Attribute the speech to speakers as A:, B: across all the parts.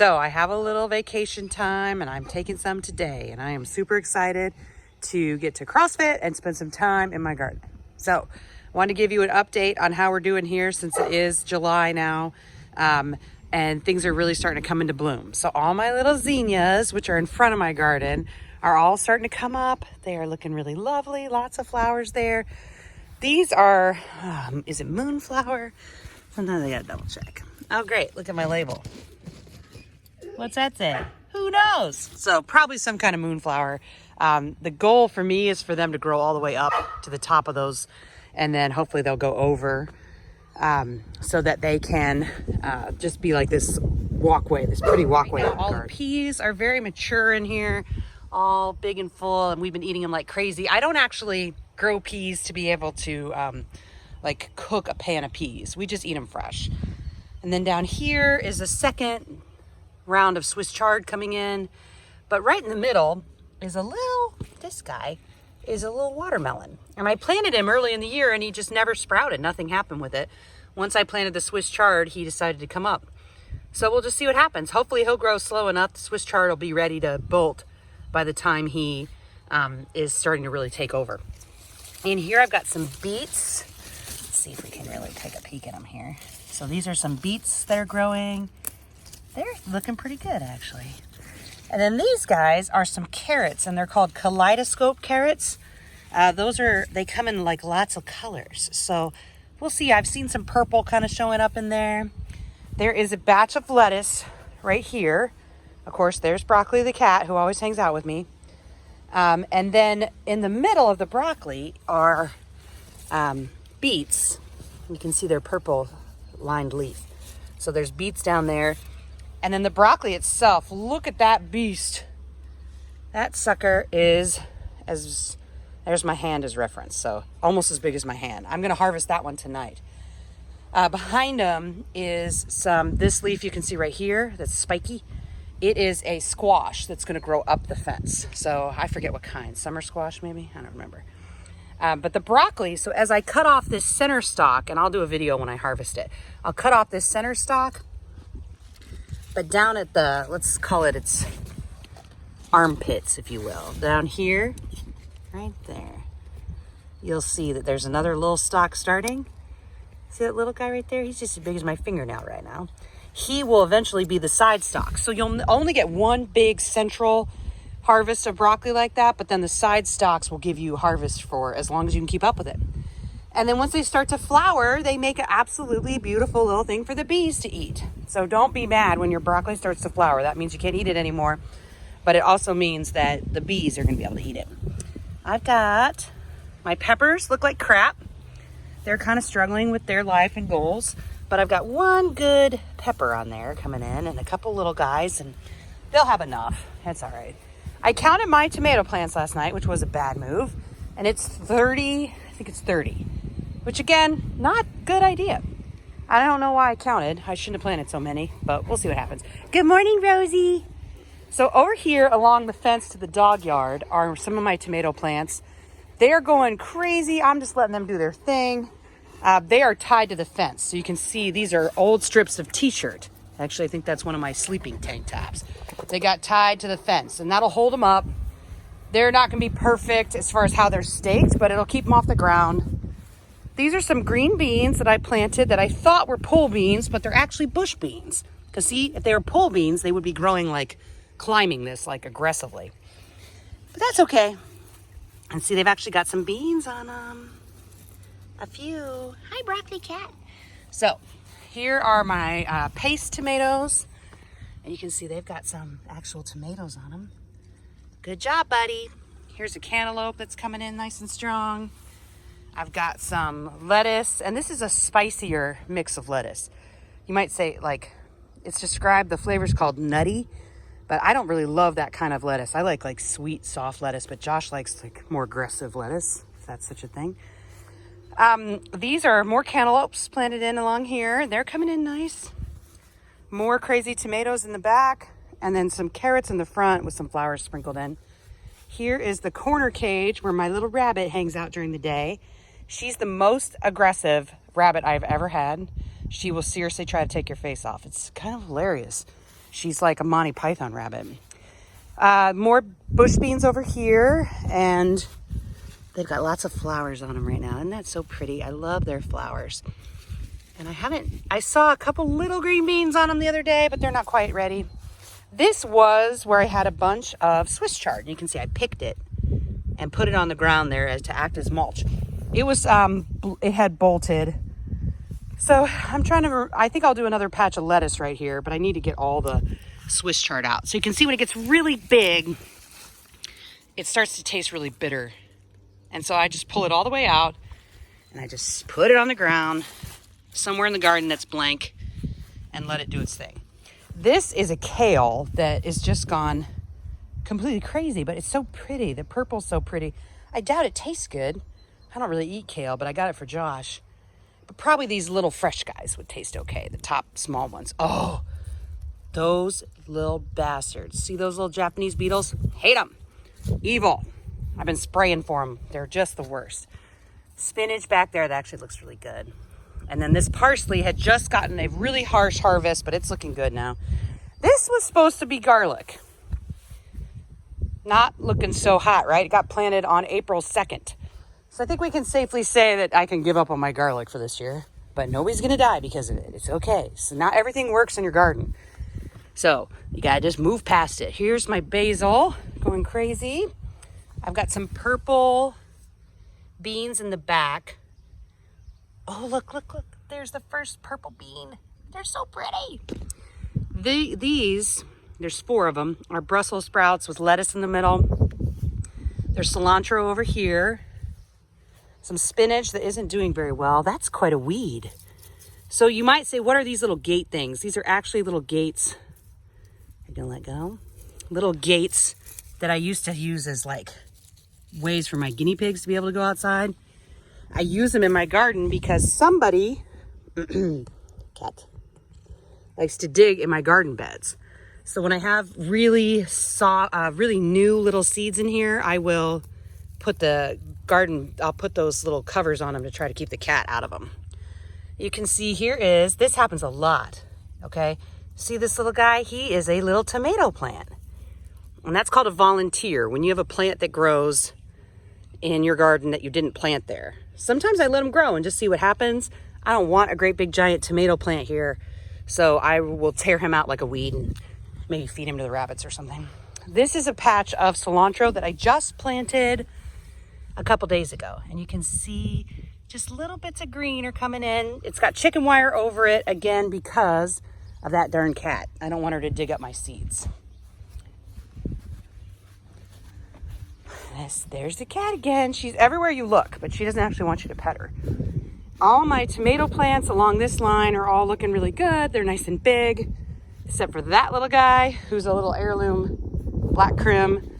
A: So I have a little vacation time and I'm taking some today, and I am super excited to get to CrossFit and spend some time in my garden. So I wanted to give you an update on how we're doing here since it is July now. And things are really starting to come into bloom. So all my little zinnias, which are in front of my garden, are all starting to come up. They are looking really lovely. Lots of flowers there. These are, is it moonflower? Sometimes I gotta double check. Oh, great. Look at my label. What's that say? Who knows? So probably some kind of moonflower. The goal for me is for them to grow all the way up to the top of those, and then hopefully they'll go over so that they can just be like this walkway, this pretty walkway. Right now, all the peas are very mature in here, all big and full, and we've been eating them like crazy. I don't actually grow peas to be able to like cook a pan of peas. We just eat them fresh. And then down here is the second round of Swiss chard coming in, but right in the middle is this guy is a little watermelon, and I planted him early in the year and he just never sprouted. Nothing happened with it. Once I planted the Swiss chard, he decided to come up, so we'll just see what happens. Hopefully he'll grow slow enough. The Swiss chard will be ready to bolt by the time he is starting to really take over. In here I've got some beets. Let's see if we can really take a peek at them here. So these are some beets that are growing. They're looking pretty good, actually. And then these guys are some carrots, and they're called kaleidoscope carrots. They come in like lots of colors. So we'll see. I've seen some purple kind of showing up in there. There is a batch of lettuce right here. Of course, there's Broccoli the cat, who always hangs out with me. And then in the middle of the broccoli are beets. You can see their purple lined leaf. So there's beets down there. And then the broccoli itself, look at that beast. That sucker is there's my hand as reference, so almost as big as my hand. I'm gonna harvest that one tonight. Behind them is this leaf you can see right here that's spiky. It is a squash that's gonna grow up the fence. So I forget what kind, summer squash maybe? I don't remember. But the broccoli, so as I cut off this center stalk, and I'll do a video when I harvest it, I'll cut off this center stalk, but down at let's call it its armpits, if you will, down here, right there, you'll see that there's another little stalk starting. See that little guy right there? He's just as big as my fingernail right now. He will eventually be the side stalk. So you'll only get one big central harvest of broccoli like that, but then the side stalks will give you harvest for as long as you can keep up with it. And then once they start to flower, they make an absolutely beautiful little thing for the bees to eat. So don't be mad when your broccoli starts to flower. That means you can't eat it anymore, but it also means that the bees are going to be able to eat it. I've got my peppers, look like crap. They're kind of struggling with their life and goals, but I've got one good pepper on there coming in and a couple little guys, and they'll have enough. That's all right. I counted my tomato plants last night, which was a bad move, and it's 30, I think it's 30, which again, not good idea. I don't know why I counted. I shouldn't have planted so many, but we'll see what happens. Good morning, Rosie. So over here along the fence to the dog yard are some of my tomato plants. They're going crazy. I'm just letting them do their thing. They are tied to the fence. So you can see these are old strips of t-shirt. Actually, I think that's one of my sleeping tank tops. They got tied to the fence, and that'll hold them up. They're not going to be perfect as far as how they're staked, but it'll keep them off the ground. These are some green beans that I planted that I thought were pole beans, but they're actually bush beans. Because see, if they were pole beans, they would be growing like, climbing this like aggressively. But that's okay. And see, they've actually got some beans on them. A few. Hi, Broccoli Cat. So here are my paste tomatoes. And you can see they've got some actual tomatoes on them. Good job, buddy. Here's a cantaloupe that's coming in nice and strong. I've got some lettuce, and this is a spicier mix of lettuce. You might say, like, it's described, the flavor's called nutty, but I don't really love that kind of lettuce. I like sweet, soft lettuce, but Josh likes like more aggressive lettuce, if that's such a thing. These are more cantaloupes planted in along here. They're coming in nice. More crazy tomatoes in the back, and then some carrots in the front with some flowers sprinkled in. Here is the corner cage where my little rabbit hangs out during the day. She's the most aggressive rabbit I've ever had. She will seriously try to take your face off. It's kind of hilarious. She's like a Monty Python rabbit. More bush beans over here, and they've got lots of flowers on them right now. Isn't that so pretty? I love their flowers. And I saw a couple little green beans on them the other day, but they're not quite ready. This was where I had a bunch of Swiss chard. You can see I picked it and put it on the ground there to act as mulch. It was, it had bolted. So I think I'll do another patch of lettuce right here, but I need to get all the Swiss chard out. So you can see when it gets really big, it starts to taste really bitter. And so I just pull it all the way out and I just put it on the ground somewhere in the garden that's blank and let it do its thing. This is a kale that is just gone completely crazy, but it's so pretty. The purple's so pretty. I doubt it tastes good. I don't really eat kale, but I got it for Josh. But probably these little fresh guys would taste okay, the top small ones. Oh, those little bastards. See those little Japanese beetles? Hate them. Evil. I've been spraying for them. They're just the worst. Spinach back there, that actually looks really good. And then this parsley had just gotten a really harsh harvest, but it's looking good now. This was supposed to be garlic. Not looking so hot, right? It got planted on April 2nd. So I think we can safely say that I can give up on my garlic for this year. But nobody's going to die because of it. It's okay. So not everything works in your garden. So you got to just move past it. Here's my basil going crazy. I've got some purple beans in the back. Oh, look. There's the first purple bean. They're so pretty. These, there's 4 of them, are Brussels sprouts with lettuce in the middle. There's cilantro over here. Some spinach that isn't doing very well. That's quite a weed. So you might say, what are these little gate things? These are actually little gates. I'm gonna let go. Little gates that I used to use as like ways for my guinea pigs to be able to go outside. I use them in my garden because somebody, cat, likes to dig in my garden beds. So when I have really new little seeds in here, I will put I'll put those little covers on them to try to keep the cat out of them. You can see this happens a lot, okay? See this little guy? He is a little tomato plant. And that's called a volunteer, when you have a plant that grows in your garden that you didn't plant there. Sometimes I let them grow and just see what happens. I don't want a great big giant tomato plant here, so I will tear him out like a weed and maybe feed him to the rabbits or something. This is a patch of cilantro that I just planted a couple days ago, and you can see just little bits of green are coming in. It's got chicken wire over it, again, because of that darn cat. I don't want her to dig up my seeds. There's the cat again. She's everywhere you look, but she doesn't actually want you to pet her. All my tomato plants along this line are all looking really good. They're nice and big, except for that little guy who's a little heirloom black crim,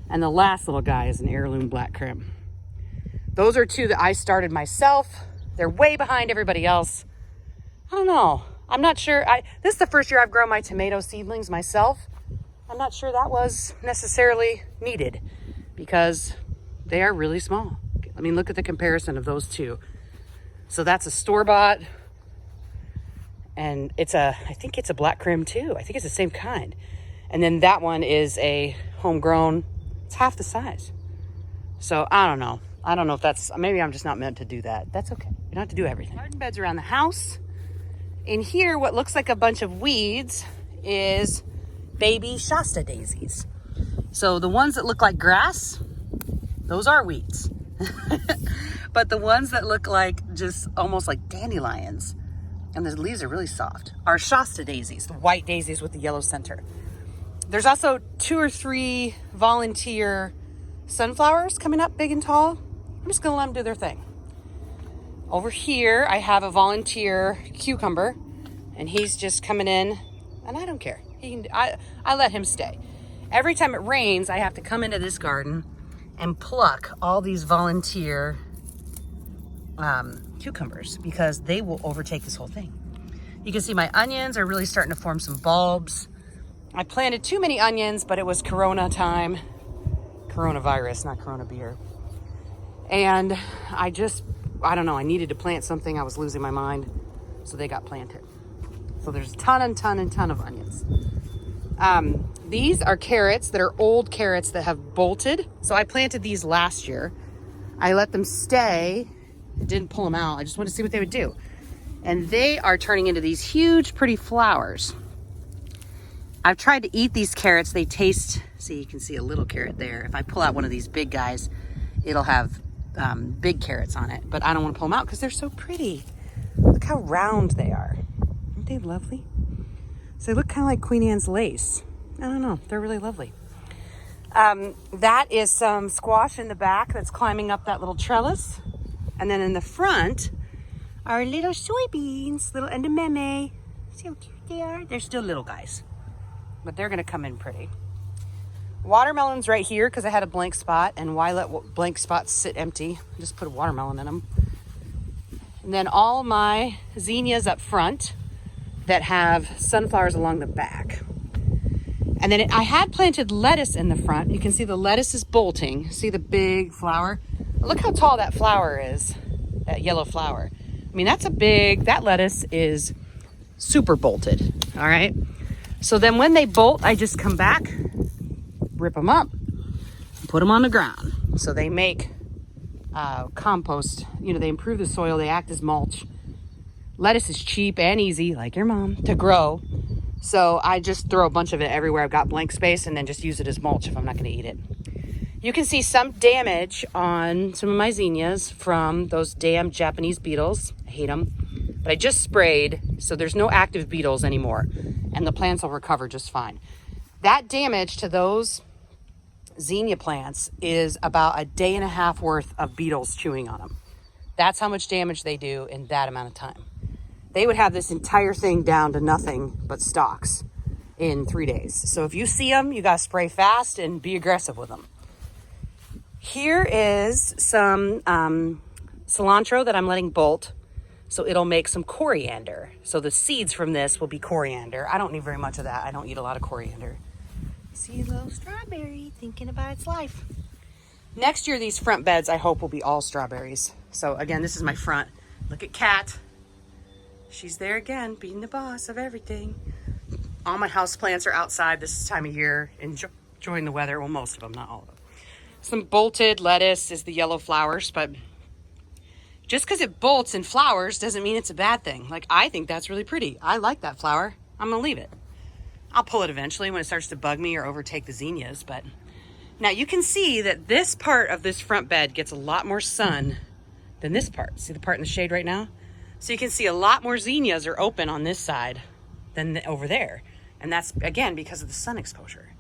A: and the last little guy is an heirloom black crim. Those are 2 that I started myself. They're way behind everybody else. I don't know. I'm not sure. This is the first year I've grown my tomato seedlings myself. I'm not sure that was necessarily needed because they are really small. I mean, look at the comparison of those 2. So that's a store-bought, and I think it's a black crim too. I think it's the same kind. And then that one is a homegrown. It's half the size. So I don't know. I don't know if maybe I'm just not meant to do that. That's okay. You don't have to do everything. Garden beds around the house. In here, what looks like a bunch of weeds is baby Shasta daisies. So the ones that look like grass, those are weeds. But the ones that look like just almost like dandelions, and the leaves are really soft, are Shasta daisies, the white daisies with the yellow center. There's also 2 or 3 volunteer sunflowers coming up big and tall. I'm just gonna let them do their thing. Over here, I have a volunteer cucumber, and he's just coming in, and I don't care. I let him stay. Every time it rains, I have to come into this garden and pluck all these volunteer cucumbers because they will overtake this whole thing. You can see my onions are really starting to form some bulbs. I planted too many onions, but it was Corona time. Coronavirus, not Corona beer. And I don't know, I needed to plant something. I was losing my mind. So they got planted. So there's a ton of onions. These are carrots that are old carrots that have bolted. So I planted these last year. I let them stay. I didn't pull them out. I just wanted to see what they would do. And they are turning into these huge, pretty flowers. I've tried to eat these carrots. They taste, see, you can see a little carrot there. If I pull out one of these big guys, it'll have big carrots on it. But I don't want to pull them out because they're so pretty. Look how round they are. Aren't they lovely? So they look kind of like Queen Anne's lace. I don't know. They're really lovely. That is some squash in the back that's climbing up that little trellis. And then in the front are little soybeans, little edamame. See how cute they are? They're still little guys, but they're going to come in pretty. Watermelons right here because I had a blank spot, and why let blank spots sit empty? Just put a watermelon in them. And then all my zinnias up front that have sunflowers along the back. And then I had planted lettuce in the front. You can see the lettuce is bolting. See the big flower? Look how tall that flower is, that yellow flower. I mean, that lettuce is super bolted, all right? So then when they bolt, I just come back, rip them up, and put them on the ground. So they make compost. You know, they improve the soil. They act as mulch. Lettuce is cheap and easy, like your mom, to grow. So I just throw a bunch of it everywhere I've got blank space and then just use it as mulch if I'm not going to eat it. You can see some damage on some of my zinnias from those damn Japanese beetles. I hate them. But I just sprayed, so there's no active beetles anymore. And the plants will recover just fine. That damage to those zinnia plants is about a day and a half worth of beetles chewing on them. That's how much damage they do in that amount of time. They would have this entire thing down to nothing but stalks in 3 days. So if you see them, you got to spray fast and be aggressive with them. Here is some cilantro that I'm letting bolt. So it'll make some coriander. So the seeds from this will be coriander. I don't need very much of that. I don't eat a lot of coriander. See a little strawberry thinking about its life. Next year, these front beds, I hope, will be all strawberries. So again, this is my front. Look at Kat. She's there again, being the boss of everything. All my houseplants are outside this time of year, enjoying the weather. Well, most of them, not all of them. Some bolted lettuce is the yellow flowers, but just because it bolts and flowers doesn't mean it's a bad thing. Like, I think that's really pretty. I like that flower. I'm gonna leave it. I'll pull it eventually when it starts to bug me or overtake the zinnias, but now you can see that this part of this front bed gets a lot more sun than this part. See the part in the shade right now? So you can see a lot more zinnias are open on this side than over there. And that's, again, because of the sun exposure.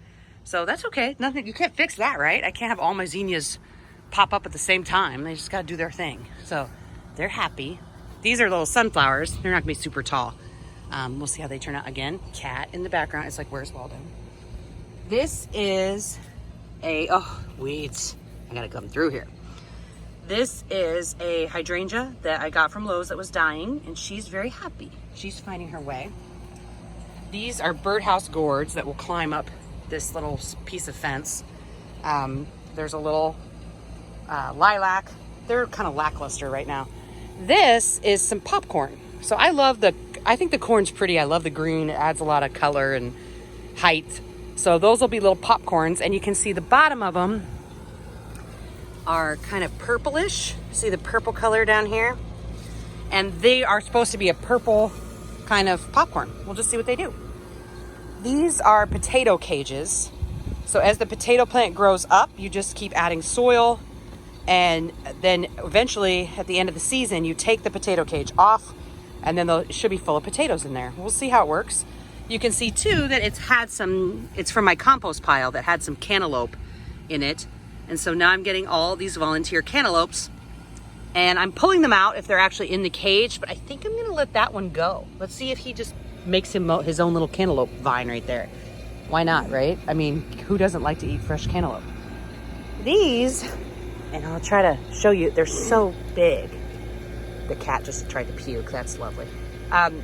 A: So that's okay. Nothing, you can't fix that, right? I can't have all my zinnias pop up at the same time. They just got to do their thing. So they're happy. These are little sunflowers. They're not going to be super tall. We'll see how they turn out. Again, Cat in the background. It's like, where's Waldo? This is weeds. I got to come through here. This is a hydrangea that I got from Lowe's that was dying, and she's very happy. She's finding her way. These are birdhouse gourds that will climb up this little piece of fence. There's a little lilac. They're kind of lackluster right now. This is some popcorn. So I think the corn's pretty. I love the green. It adds a lot of color and height. So those will be little popcorns, and you can see the bottom of them are kind of purplish. See the purple color down here? And they are supposed to be a purple kind of popcorn. We'll just see what they do. These are potato cages. So as the potato plant grows up, you just keep adding soil, and then eventually at the end of the season, you take the potato cage off, and then it should be full of potatoes in there. We'll see how it works. You can see too that it's from my compost pile that had some cantaloupe in it. And so now I'm getting all these volunteer cantaloupes, and I'm pulling them out if they're actually in the cage, but I think I'm gonna let that one go. Let's see if he just makes his own little cantaloupe vine right there. Why not, right? I mean, who doesn't like to eat fresh cantaloupe? These, and I'll try to show you, they're so big. The cat just tried to puke, that's lovely.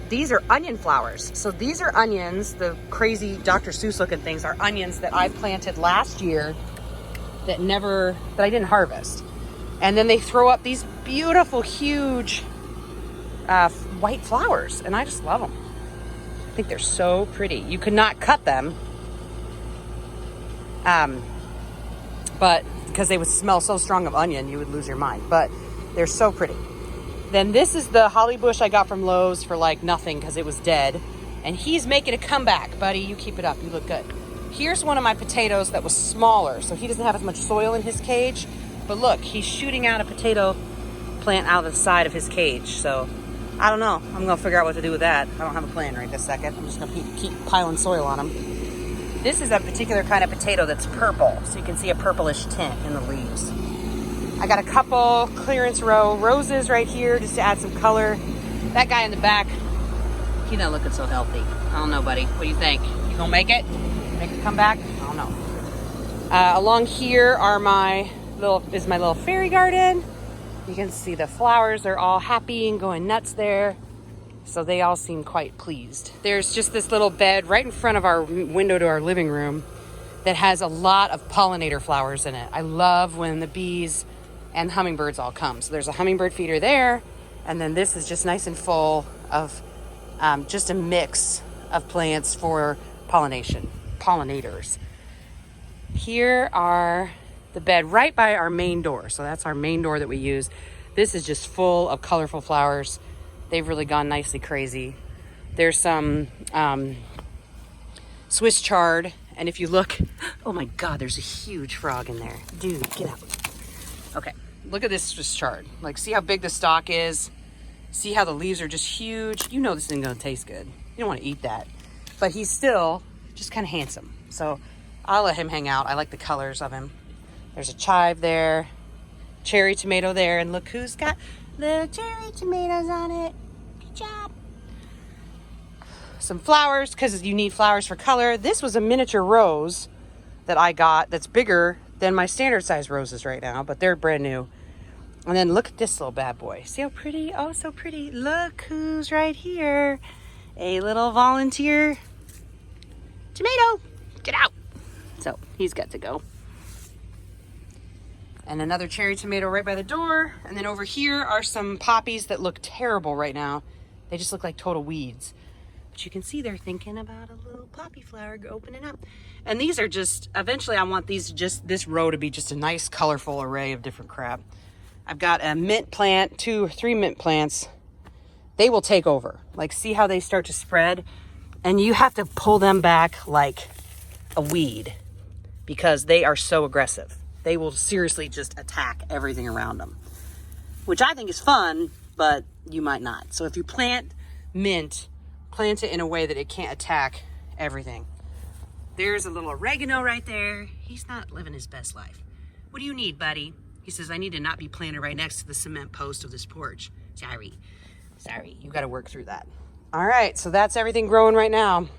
A: These are onion flowers. So these are onions, the crazy Dr. Seuss looking things are onions that I planted last year that I didn't harvest. And then they throw up these beautiful, huge white flowers, and I just love them. I think they're so pretty. You could not cut them But because they would smell so strong of onion, you would lose your mind. But they're so pretty. Then this is the holly bush I got from Lowe's for like nothing because it was dead. And he's making a comeback, buddy. You keep it up. You look good. Here's one of my potatoes that was smaller, so he doesn't have as much soil in his cage. But look, he's shooting out a potato plant out of the side of his cage. So I don't know. I'm going to figure out what to do with that. I don't have a plan right this second. I'm just going to keep piling soil on him. This is a particular kind of potato that's purple, so you can see a purplish tint in the leaves. I got a couple clearance row roses right here just to add some color. That guy in the back, he's not looking so healthy. I don't know, buddy. What do you think? You gonna make it? Make it come back? I don't know. Along here are my little fairy garden. You can see the flowers are all happy and going nuts there. So they all seem quite pleased. There's just this little bed right in front of our window to our living room that has a lot of pollinator flowers in it. I love when the bees and hummingbirds all come. So there's a hummingbird feeder there. And then this is just nice and full of just a mix of plants for pollinators. Here are the bed right by our main door. So that's our main door that we use. This is just full of colorful flowers. They've really gone nicely crazy. There's some Swiss chard. And if you look, oh my God, there's a huge frog in there. Dude, get out. Okay, look at this Swiss chard. Like, see how big the stalk is? See how the leaves are just huge? You know this isn't gonna taste good. You don't wanna eat that. But he's still just kind of handsome. So I'll let him hang out. I like the colors of him. There's a chive there, cherry tomato there, and look who's got the cherry tomatoes on it. Good job. Some flowers, because you need flowers for color. This was a miniature rose that I got that's bigger than my standard size roses right now, but they're brand new. And then look at this little bad boy. See how pretty? Oh, so pretty. Look who's right here. A little volunteer tomato. Get out. So he's got to go. And another cherry tomato right by the door. And then over here are some poppies that look terrible right now. They just look like total weeds. But you can see they're thinking about a little poppy flower opening up. And these are just, eventually I want this row to be just a nice colorful array of different crap. I've got a mint plant, 2 or 3 mint plants. They will take over. Like, see how they start to spread? And you have to pull them back like a weed because they are so aggressive. They will seriously just attack everything around them, which I think is fun, but you might not. So if you plant mint, plant it in a way that it can't attack everything. There's a little oregano right there. He's not living his best life. What do you need, buddy? He says, I need to not be planted right next to the cement post of this porch. Sorry, you got to work through that. All right, so that's everything growing right now.